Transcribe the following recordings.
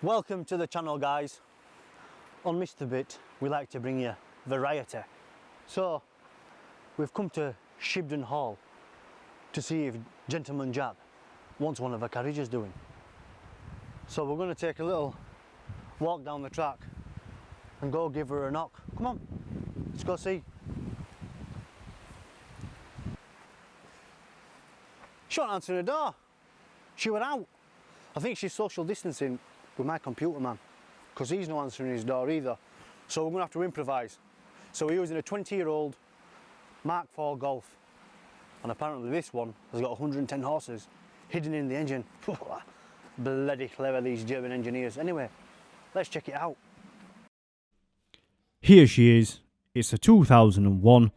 Welcome to the channel, guys. On Mr. Bit, we like to bring you variety. So we've come to Shibden Hall to see if Gentleman Jack wants one of our carriages doing. So we're going to take a little walk down the track and go give her a knock. Come on, let's go see. She wasn't answering the door. She went out. I think she's social distancing with my computer man, because he's not answering his door either. So we're going to have to improvise. So we're using a 20-year-old Mark IV Golf, and apparently this one has got 110 horses hidden in the engine. Bloody clever, these German engineers. Anyway, let's check it out. Here she is. It's a 2001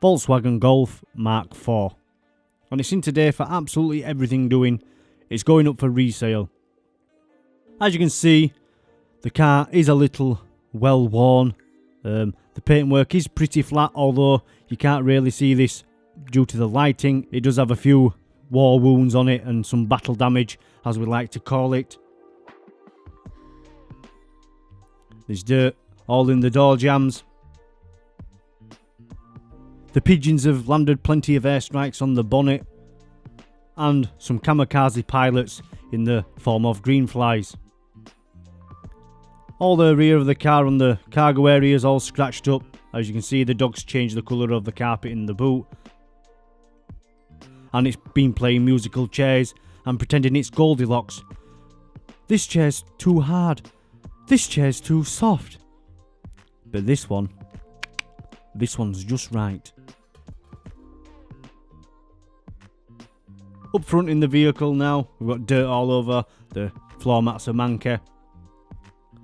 Volkswagen Golf Mark IV, and it's in today for absolutely everything doing. It's going up for resale. As you can see, the car is a little well worn. The paintwork is pretty flat, although you can't really see this due to the lighting. It does have a few war wounds on it and some battle damage, as we like to call it. There's dirt all in the door jambs. The pigeons have landed plenty of airstrikes on the bonnet, and some kamikaze pilots in the form of green flies. All the rear of the car and the cargo area is all scratched up. As you can see, the dog's changed the colour of the carpet in the boot, and it's been playing musical chairs and pretending it's Goldilocks. This chair's too hard. This chair's too soft. But this one's just right. Up front in the vehicle now, we've got dirt all over, the floor mats are manky.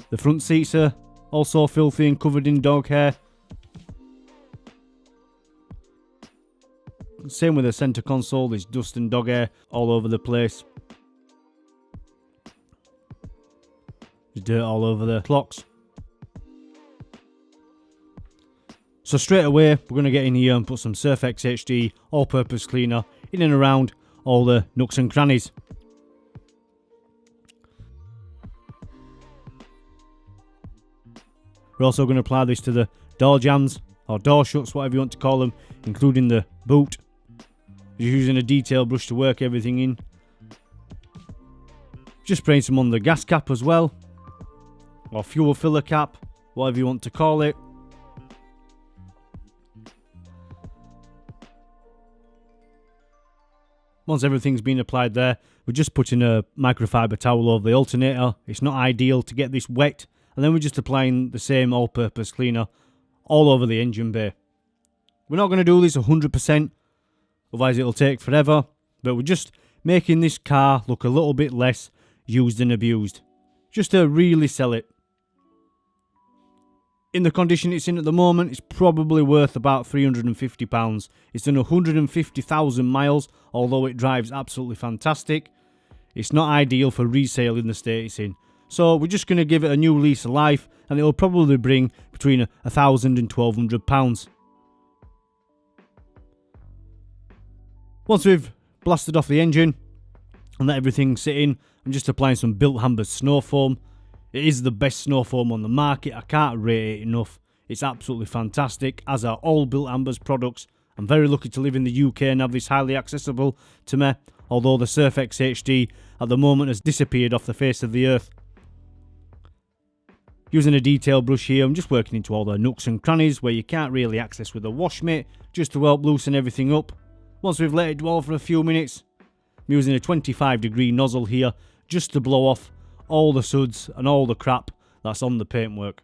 The front seats are also filthy and covered in dog hair. Same with the centre console, there's dust and dog hair all over the place. There's dirt all over the clocks. So straight away, we're going to get in here and put some Surfex HD all-purpose cleaner in and around all the nooks and crannies. We're also going to apply this to the door jambs, or door shuts, whatever you want to call them, including the boot. Just using a detail brush to work everything in. Just spraying some on the gas cap as well, or fuel filler cap, whatever you want to call it. Once everything's been applied there, we're just putting a microfiber towel over the alternator. It's not ideal to get this wet, and then we're just applying the same all-purpose cleaner all over the engine bay. We're not going to do this 100%, otherwise it'll take forever, but we're just making this car look a little bit less used and abused, just to really sell it. In the condition it's in at the moment, it's probably worth about £350. It's done 150,000 miles, although it drives absolutely fantastic. It's not ideal for resale in the state it's in. So we're just going to give it a new lease of life, and it will probably bring between £1,000 and £1,200. Once we've blasted off the engine and let everything sit in, I'm just applying some Built Hambers snow foam. It is the best snow foam on the market. I can't rate it enough. It's absolutely fantastic, as are all Built Hambers products. I'm very lucky to live in the UK and have this highly accessible to me, although the Surfex HD at the moment has disappeared off the face of the earth. Using a detail brush here, I'm just working into all the nooks and crannies where you can't really access with a wash mitt, just to help loosen everything up. Once we've let it dwell for a few minutes, I'm using a 25-degree nozzle here just to blow off all the suds and all the crap that's on the paintwork.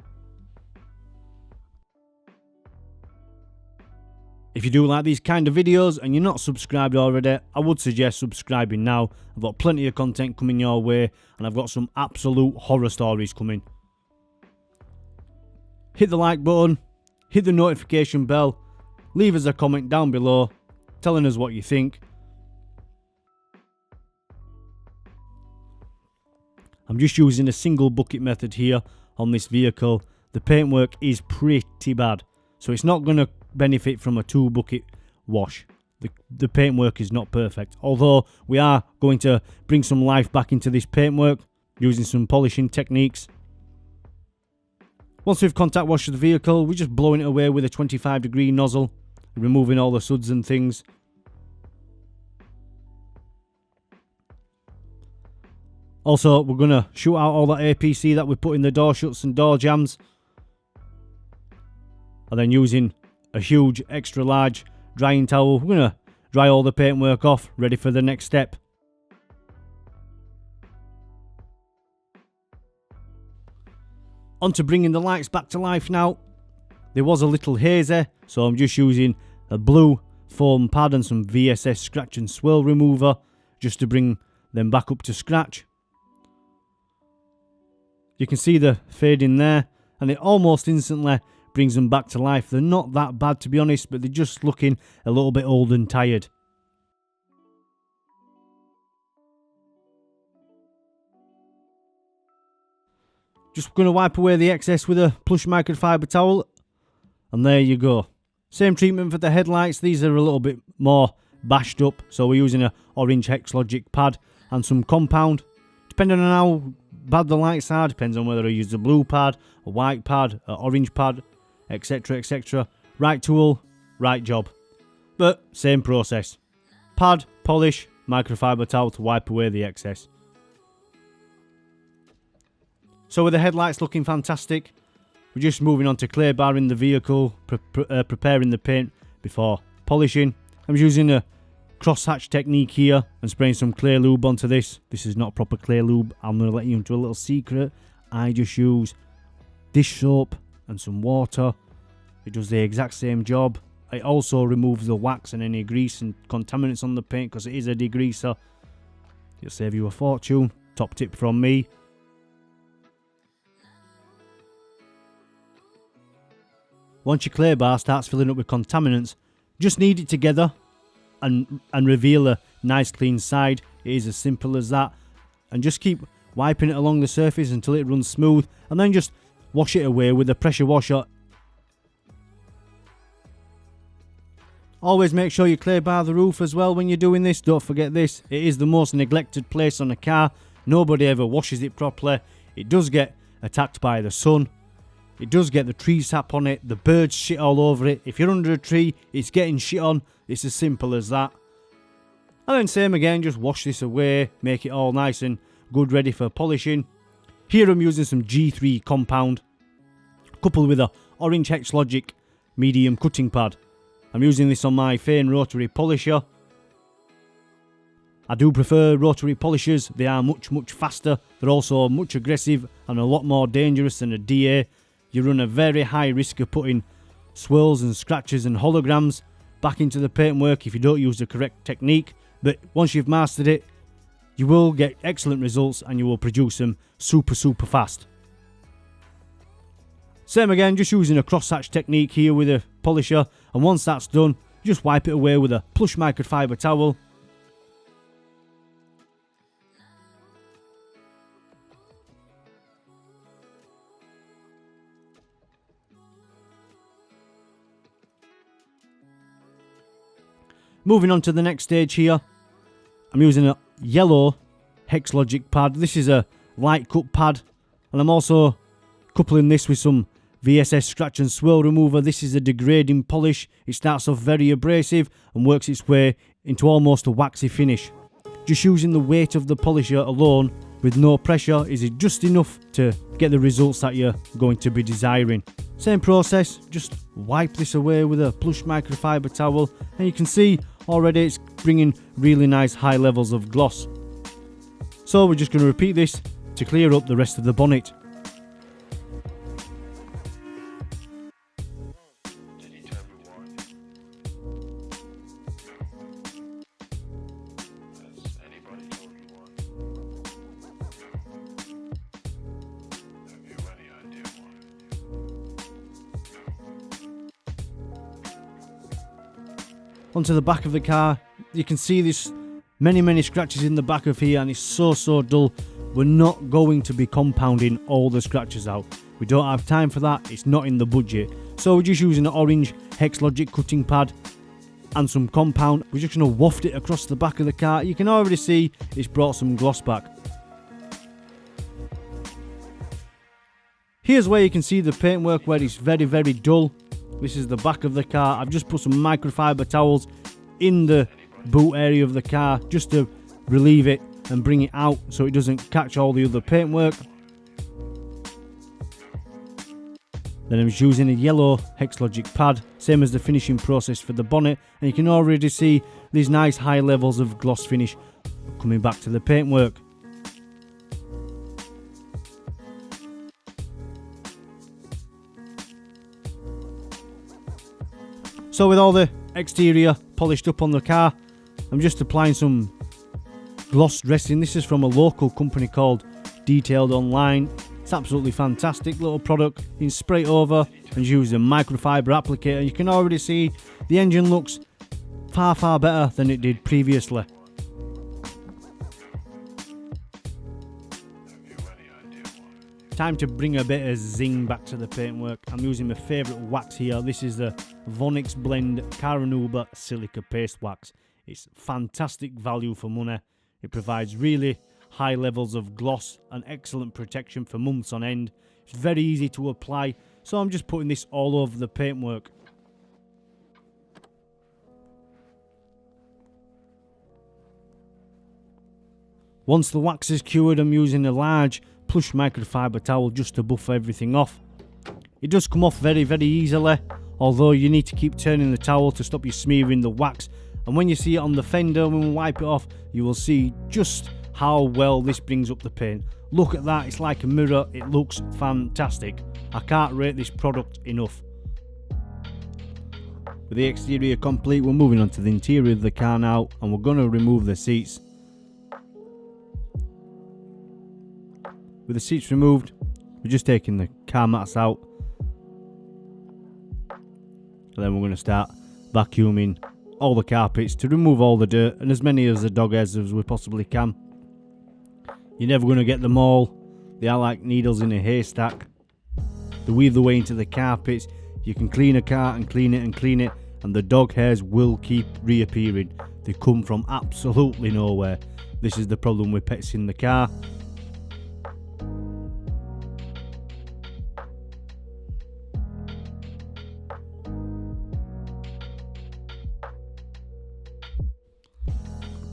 If you do like these kind of videos and you're not subscribed already, I would suggest subscribing now. I've got plenty of content coming your way, and I've got some absolute horror stories coming. Hit the like button, hit the notification bell, leave us a comment down below telling us what you think. I'm just using a single bucket method here on this vehicle. The paintwork is pretty bad, so it's not going to benefit from a 2-bucket wash. The paintwork is not perfect, although we are going to bring some life back into this paintwork. using some polishing techniques. Once we've contact washed the vehicle, we're just blowing it away with a 25-degree nozzle, removing all the suds and things. Also, we're going to shoot out all that APC that we put in the door shuts and door jambs. And then using a huge extra large drying towel, we're going to dry all the paintwork off, ready for the next step. On to bringing the lights back to life now. There was a little hazy, so I'm just using a blue foam pad and some VSS scratch and swirl remover just to bring them back up to scratch. You can see the fading there, and it almost instantly brings them back to life. They're not that bad, to be honest, but they're just looking a little bit old and tired. Just going to wipe away the excess with a plush microfiber towel, and there you go. Same treatment for the headlights. These are a little bit more bashed up, so we're using a orange Hex Logic pad and some compound. Depending on how bad the lights are, depends on whether I use a blue pad, a white pad, an orange pad, etc, etc. Right tool, right job. But same process. Pad, polish, microfiber towel to wipe away the excess. So with the headlights looking fantastic, we're just moving on to clay barring the vehicle, preparing the paint before polishing. I'm using a crosshatch technique here and spraying some clear lube onto this. This is not proper clear lube. I'm going to let you into a little secret. I just use dish soap and some water. It does the exact same job. It also removes the wax and any grease and contaminants on the paint because it is a degreaser. It'll save you a fortune. Top tip from me. Once your clay bar starts filling up with contaminants, just knead it together and reveal a nice clean side. It is as simple as that. And just keep wiping it along the surface until it runs smooth, and then just wash it away with a pressure washer. Always make sure you clay bar the roof as well when you're doing this. Don't forget this. It is the most neglected place on a car. Nobody ever washes it properly. It does get attacked by the sun. It does get the tree sap on it, the birds shit all over it. If you're under a tree, it's getting shit on. It's as simple as that. And then same again, just wash this away, make it all nice and good, ready for polishing. Here I'm using some G3 compound, coupled with a orange Hex Logic medium cutting pad. I'm using this on my Fane rotary polisher. I do prefer rotary polishers. They are much faster. They're also much aggressive and a lot more dangerous than a DA. You run a very high risk of putting swirls and scratches and holograms back into the paintwork if you don't use the correct technique. But once you've mastered it, you will get excellent results and you will produce them super fast. Same again, just using a crosshatch technique here with a polisher, and once that's done, just wipe it away with a plush microfiber towel. Moving on to the next stage here, I'm using a yellow Hex Logic pad. This is a light cut pad, and I'm also coupling this with some VSS scratch and swirl remover. This is a degrading polish. It starts off very abrasive and works its way into almost a waxy finish. Just using the weight of the polisher alone with no pressure is just enough to get the results that you're going to be desiring. Same process, just wipe this away with a plush microfiber towel, and you can see already it's bringing really nice high levels of gloss. So we're just going to repeat this to clear up the rest of the bonnet. Onto the back of the car, you can see this many scratches in the back of here, and it's so dull. We're not going to be compounding all the scratches out. We don't have time for that. It's not in the budget. So we're just using an orange Hex Logic cutting pad and some compound. We're just going to waft it across the back of the car. You can already see it's brought some gloss back. Here's where you can see the paintwork where it's very, very dull. This is the back of the car. I've just put some microfiber towels in the boot area of the car just to relieve it and bring it out so it doesn't catch all the other paintwork. Then I'm just using a yellow Hexlogic pad, same as the finishing process for the bonnet, and you can already see these nice high levels of gloss finish coming back to the paintwork. So with all the exterior polished up on the car, I'm just applying some gloss dressing. This is from a local company called Detailed Online. It's absolutely fantastic little product. You can spray it over and use a microfiber applicator. You can already see the engine looks far, far better than it did previously. Time to bring a bit of zing back to the paintwork. I'm using my favourite wax here. This is the Vonix Blend Caranuba Silica Paste Wax. It's fantastic value for money. It provides really high levels of gloss and excellent protection for months on end. It's very easy to apply, so I'm just putting this all over the paintwork. Once the wax is cured, I'm using a large plush microfiber towel just to buff everything off. It does come off very, very easily, although you need to keep turning the towel to stop you smearing the wax. And when you see it on the fender, when we wipe it off, you will see just how well this brings up the paint. Look at that, it's like a mirror. It looks fantastic. I can't rate this product enough. With the exterior complete, we're moving on to the interior of the car now, and we're going to remove the seats. With the seats removed, we're just taking the car mats out, and then we're going to start vacuuming all the carpets to remove all the dirt and as many of the dog hairs as we possibly can. You're never going to get them all. They are like needles in a haystack. They weave their way into the carpets. You can clean a car and clean it and clean it, and the dog hairs will keep reappearing. They come from absolutely nowhere. This is the problem with pets in the car.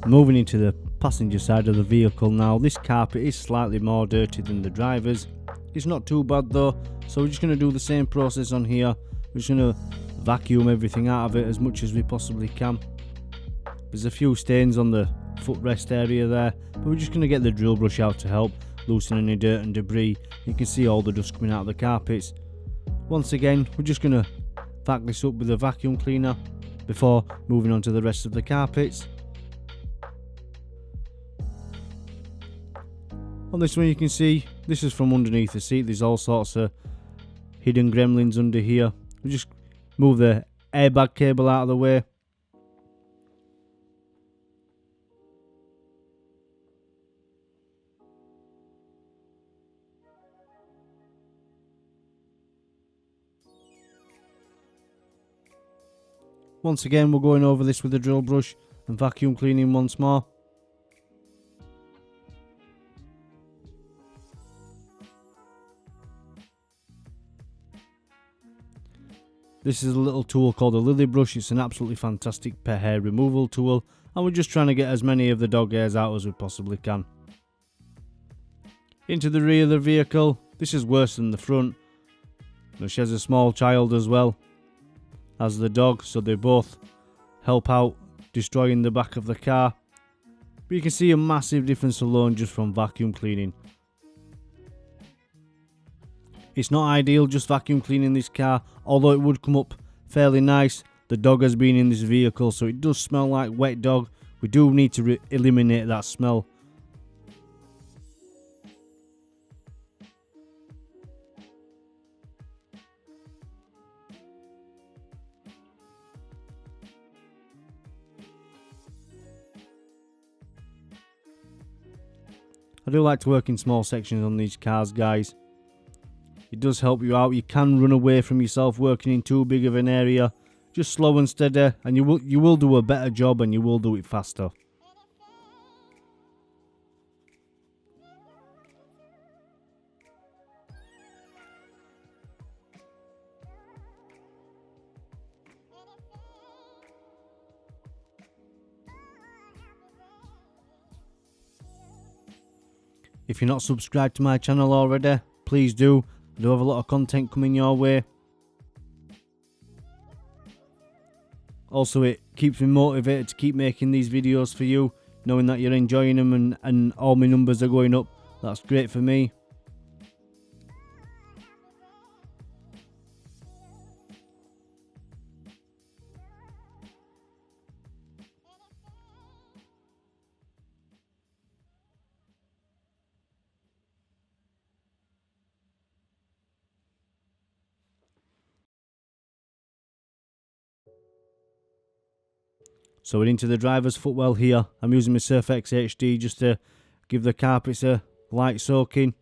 Moving into the passenger side of the vehicle now. This carpet is slightly more dirty than the driver's. It's not too bad though, so we're just going to do the same process on here. We're just going to vacuum everything out of it as much as we possibly can. There's a few stains on the footrest area there, but we're just going to get the drill brush out to help loosen any dirt and debris. You can see all the dust coming out of the carpets. Once again, we're just going to vac this up with a vacuum cleaner before moving on to the rest of the carpets. On this one you can see, this is from underneath the seat. There's all sorts of hidden gremlins under here. We just move the airbag cable out of the way. Once again, we're going over this with a drill brush and vacuum cleaning once more. This is a little tool called a lily brush. It's an absolutely fantastic pet hair removal tool, and we're just trying to get as many of the dog hairs out as we possibly can. Into the rear of the vehicle. This is worse than the front. Now, she has a small child as well as the dog, so they both help out destroying the back of the car. But you can see a massive difference alone just from vacuum cleaning. It's not ideal just vacuum cleaning this car, although it would come up fairly nice. The dog has been in this vehicle, so it does smell like wet dog. We do need to eliminate that smell. I do like to work in small sections on these cars, guys. It does help you out. You can run away from yourself working in too big of an area. Just slow and steady, and you will do a better job, and you will do it faster. If you're not subscribed to my channel already, please do. I do have a lot of content coming your way. Also, it keeps me motivated to keep making these videos for you, knowing that you're enjoying them and all my numbers are going up. That's great for me. So we're into the driver's footwell here. I'm using my Surf X HD just to give the carpets a light soaking.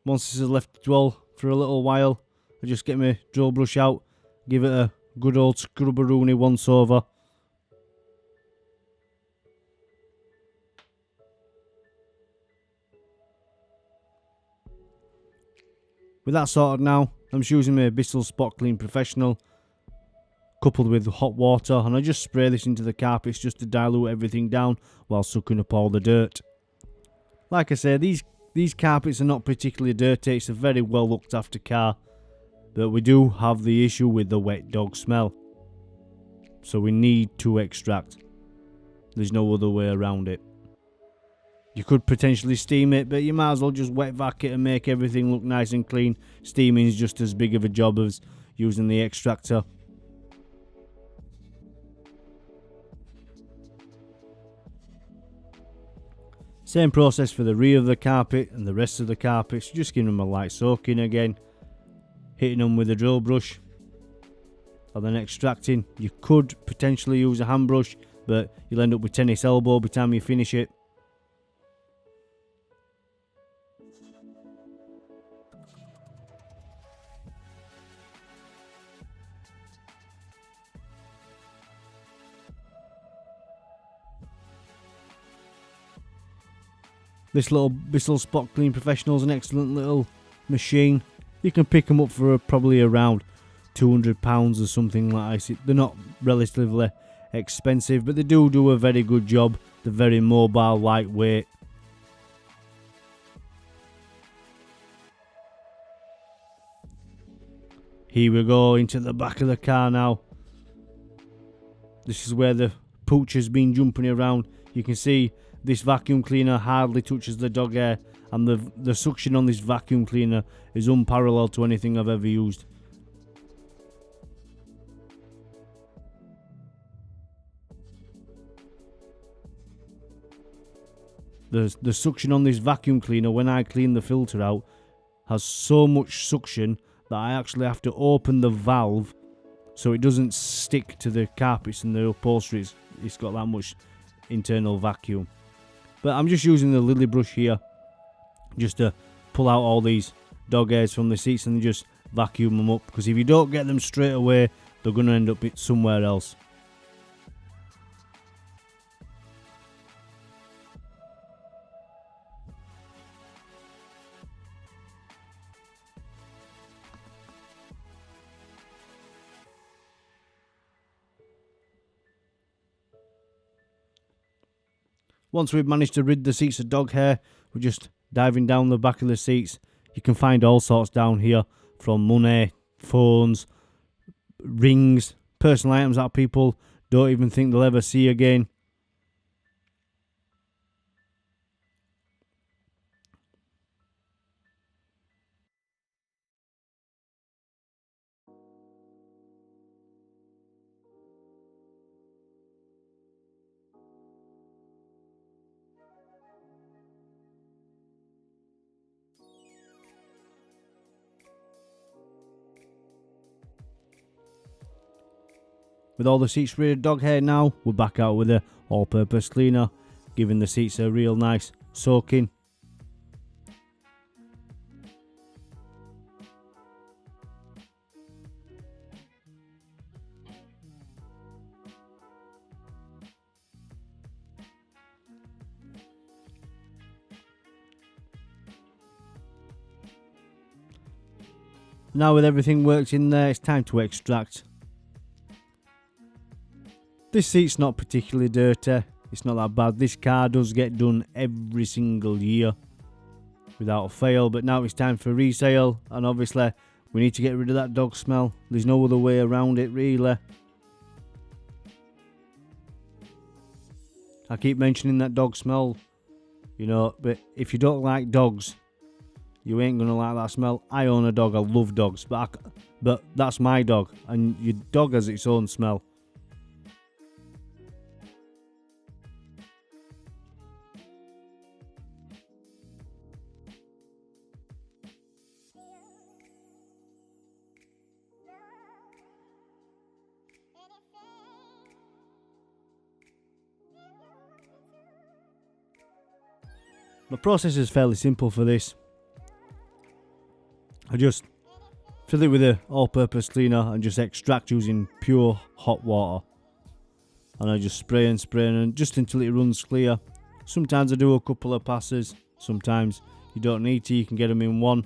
Once this is left to dwell for a little while, I just get my drill brush out, give it a good old scrubberoony once over. With that sorted now, I'm just using my Bissell Spot Clean Professional coupled with hot water, and I just spray this into the carpets just to dilute everything down while sucking up all the dirt. Like I say, these carpets are not particularly dirty. It's a very well looked after car, but we do have the issue with the wet dog smell, so we need to extract. There's no other way around it. You could potentially steam it, but you might as well just wet vac it and make everything look nice and clean. Steaming is just as big of a job as using the extractor. Same process for the rear of the carpet and the rest of the carpets, just giving them a light soaking again, hitting them with a drill brush, and then extracting. You could potentially use a hand brush, but you'll end up with tennis elbow by the time you finish it. This little Bissell Spot Clean Professional is an excellent little machine. You can pick them up for probably around £200 or something like that. They're not relatively expensive, but they do a very good job. They're very mobile, lightweight. Here we go into the back of the car now. This is where the pooch has been jumping around. You can see this vacuum cleaner hardly touches the dog hair, and the suction on this vacuum cleaner is unparalleled to anything I've ever used. The suction on this vacuum cleaner when I clean the filter out has so much suction that I actually have to open the valve so it doesn't stick to the carpets and the upholstery. It's got that much internal vacuum. But I'm just using the lily brush here just to pull out all these dog hairs from the seats and just vacuum them up, because if you don't get them straight away, they're going to end up somewhere else. Once we've managed to rid the seats of dog hair, we're just diving down the back of the seats. You can find all sorts down here, from money, phones, rings, personal items that people don't even think they'll ever see again. With all the seats rid of dog hair now, we're back out with a all-purpose cleaner, giving the seats a real nice soaking. Now with everything worked in there, it's time to extract. This seat's not particularly dirty. It's not that bad. This car does get done every single year without fail, but now it's time for resale, and obviously we need to get rid of that dog smell. There's no other way around it, really. I keep mentioning that dog smell, you know, but if you don't like dogs, you ain't gonna like that smell. I own a dog, I love dogs, but that's my dog, and your dog has its own smell. The process is fairly simple for this. I just fill it with a all-purpose cleaner and just extract using pure hot water. And I just spray and just until it runs clear. Sometimes I do a couple of passes, sometimes you don't need to, you can get them in one.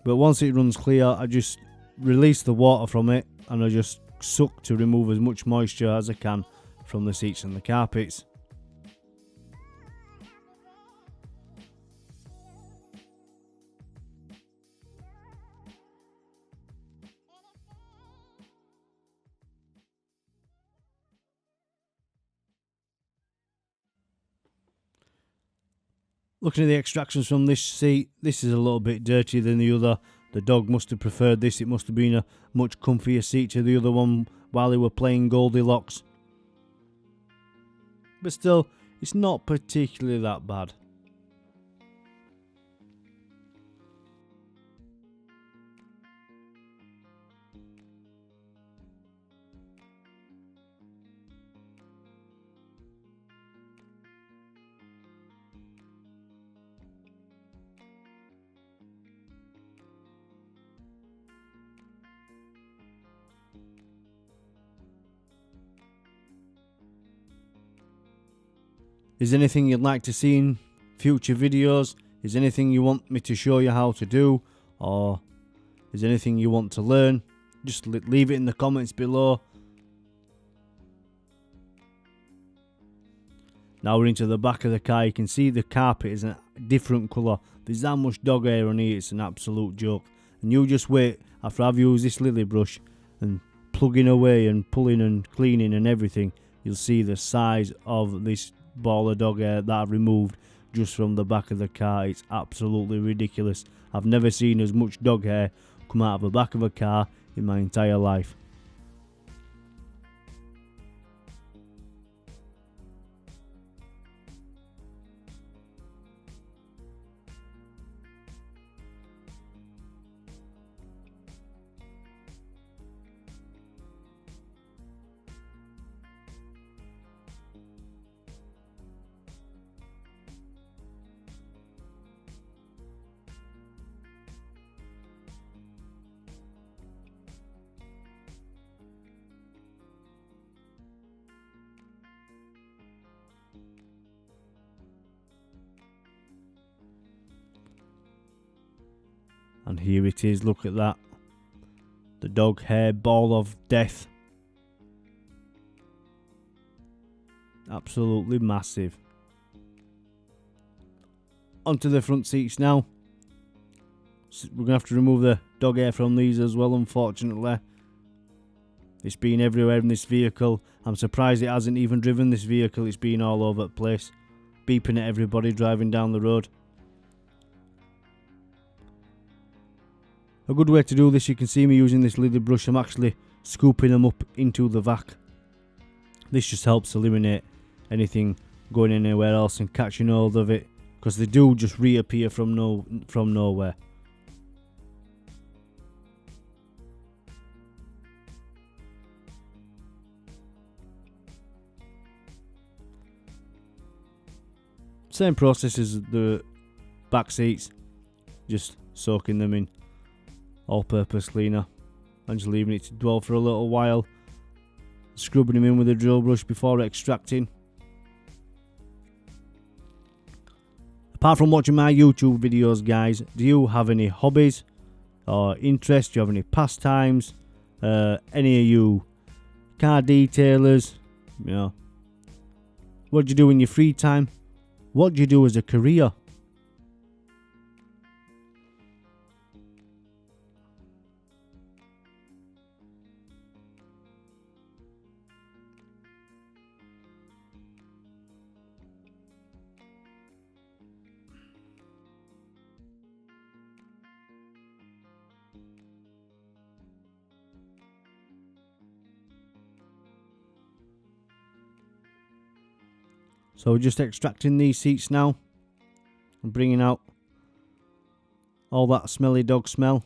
But once it runs clear, I just release the water from it and I just suck to remove as much moisture as I can from the seats and the carpets. Looking at the extractions from this seat, this is a little bit dirtier than the other. The dog must have preferred this. It must have been a much comfier seat to the other one while they were playing Goldilocks. But still, it's not particularly that bad. Is there anything you'd like to see in future videos? Is there anything you want me to show you how to do? Or is there anything you want to learn? Just leave it in the comments below. Now we're into the back of the car. You can see the carpet is a different colour. There's that much dog hair on here, it's an absolute joke. And you just wait after I've used this lily brush and plugging away and pulling and cleaning and everything, you'll see the size of this ball of dog hair that I've removed just from the back of the car. It's absolutely ridiculous. I've never seen as much dog hair come out of the back of a car in my entire life. And here it is, look at that. The dog hair ball of death. Absolutely massive. Onto the front seats now. We're going to have to remove the dog hair from these as well, unfortunately. It's been everywhere in this vehicle. I'm surprised it hasn't even driven this vehicle. It's been all over the place. Beeping at everybody driving down the road. A good way to do this, you can see me using this lily brush. I'm actually scooping them up into the vac. This just helps eliminate anything going anywhere else and catching hold of it, because they do just reappear from nowhere. Same process as the back seats, just soaking them in all-purpose cleaner and just leaving it to dwell for a little while, scrubbing them in with a drill brush before extracting. Apart from watching my YouTube videos, guys, do you have any hobbies or interests? Do you have any pastimes? Any of you car detailers? You know, What do you do in your free time? What do you do as a career? So we're just extracting these seats now and bringing out all that smelly dog smell.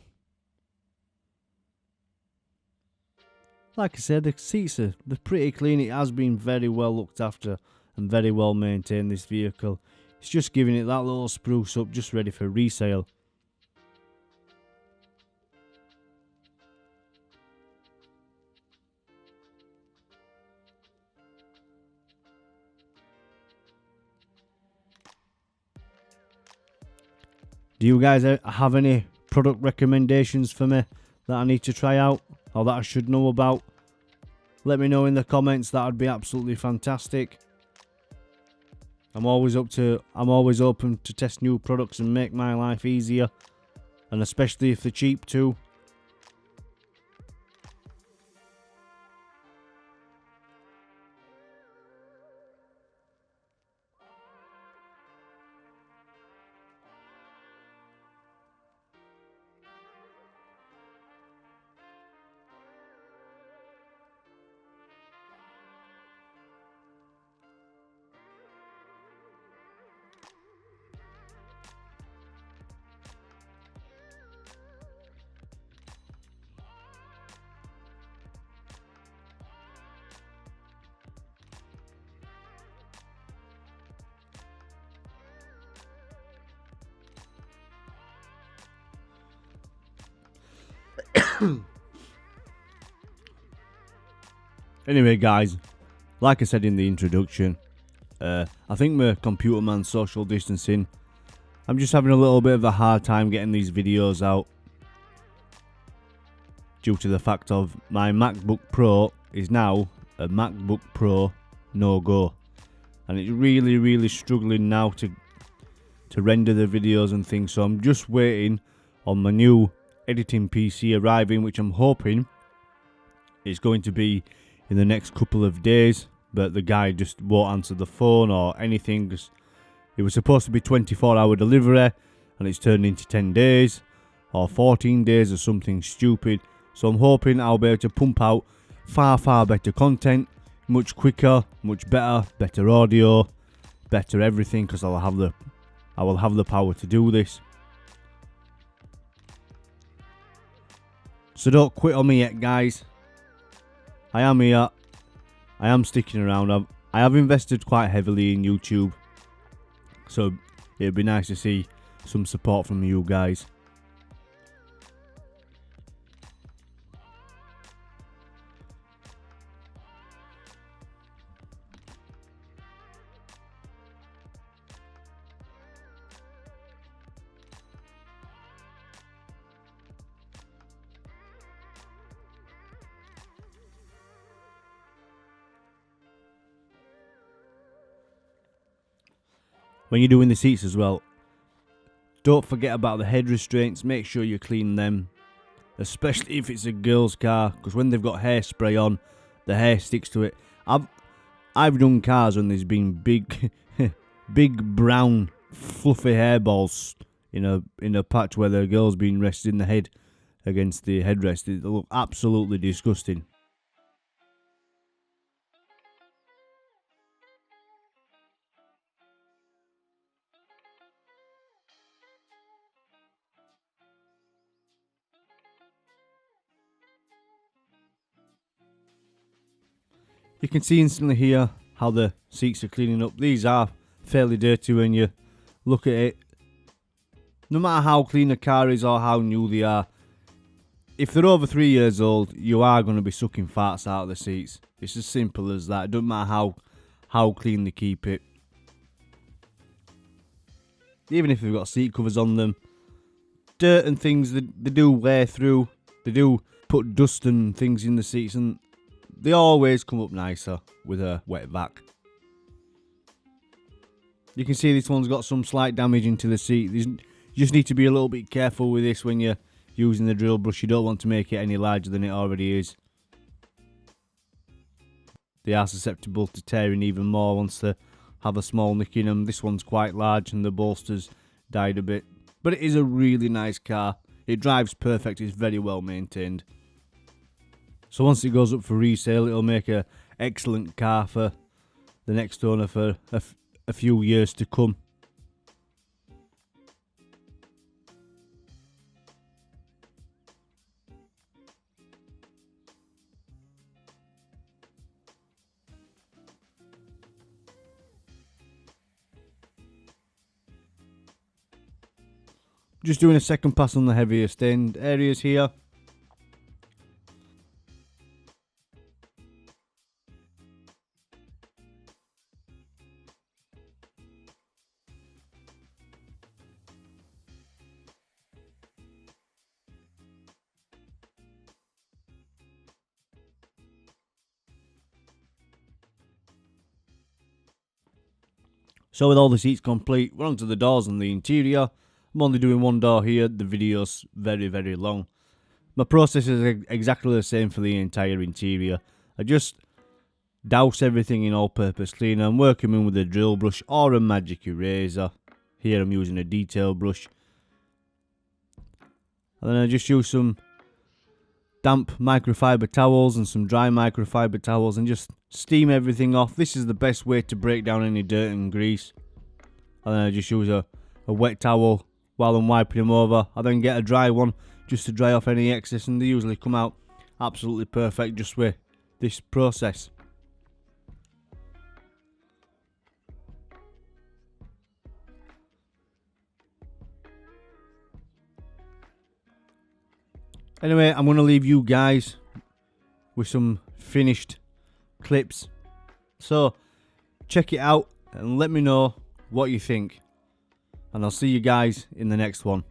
Like I said, the seats they're pretty clean. It has been very well looked after and very well maintained, this vehicle. It's just giving it that little spruce up, just ready for resale. Do you guys have any product recommendations for me that I need to try out or that I should know about? Let me know in the comments. That would be absolutely fantastic. I'm always open to test new products and make my life easier, and especially if they're cheap too. Anyway guys, like I said in the introduction, I think my computer man's social distancing. I'm just having a little bit of a hard time getting these videos out due to the fact of my MacBook Pro is now a MacBook Pro no-go, and it's really struggling now to render the videos and things. So I'm just waiting on my new editing PC arriving, which I'm hoping is going to be in the next couple of days, but the guy just won't answer the phone or anything, because it was supposed to be 24-hour delivery and it's turned into 10 days or 14 days or something stupid. So I'm hoping I'll be able to pump out far better content, much quicker, much better audio, better everything, because I will have the power to do this. So don't quit on me yet, guys. I am here. I am sticking around. I have invested quite heavily in YouTube, so it'd be nice to see some support from you guys. When you're doing the seats as well, don't forget about the head restraints. Make sure you clean them, especially if it's a girl's car, because when they've got hairspray on, the hair sticks to it. I've done cars when there's been big big brown fluffy hairballs in a patch where the girl's been resting the head against the headrest. It look absolutely disgusting. You can see instantly here how the seats are cleaning up. These are fairly dirty when you look at it. No matter how clean a car is or how new they are, if they're over 3 years old, you are going to be sucking farts out of the seats. It's as simple as that. It doesn't matter how clean they keep it. Even if they've got seat covers on them, dirt and things, they do wear through. They do put dust and things in the seats, and they always come up nicer with a wet vac. You can see this one's got some slight damage into the seat. You just need to be a little bit careful with this when you're using the drill brush. You don't want to make it any larger than it already is. They are susceptible to tearing even more once they have a small nick in them. This one's quite large and the bolster's died a bit. But it is a really nice car. It drives perfect, it's very well maintained. So once it goes up for resale, it'll make an excellent car for the next owner for a few years to come. Just doing a second pass on the heavier stained areas here. So with all the seats complete, we're on to the doors and the interior. I'm only doing one door here, the video's very long. My process is exactly the same for the entire interior. I just douse everything in all-purpose cleaner. I'm working in with a drill brush or a magic eraser. Here I'm using a detail brush. And then I just use some damp microfiber towels and some dry microfiber towels and just steam everything off. This is the best way to break down any dirt and grease. And then I just use a wet towel while I'm wiping them over. I then get a dry one just to dry off any excess, and they usually come out absolutely perfect just with this process. Anyway, I'm going to leave you guys with some finished clips. So, check it out and let me know what you think. And I'll see you guys in the next one.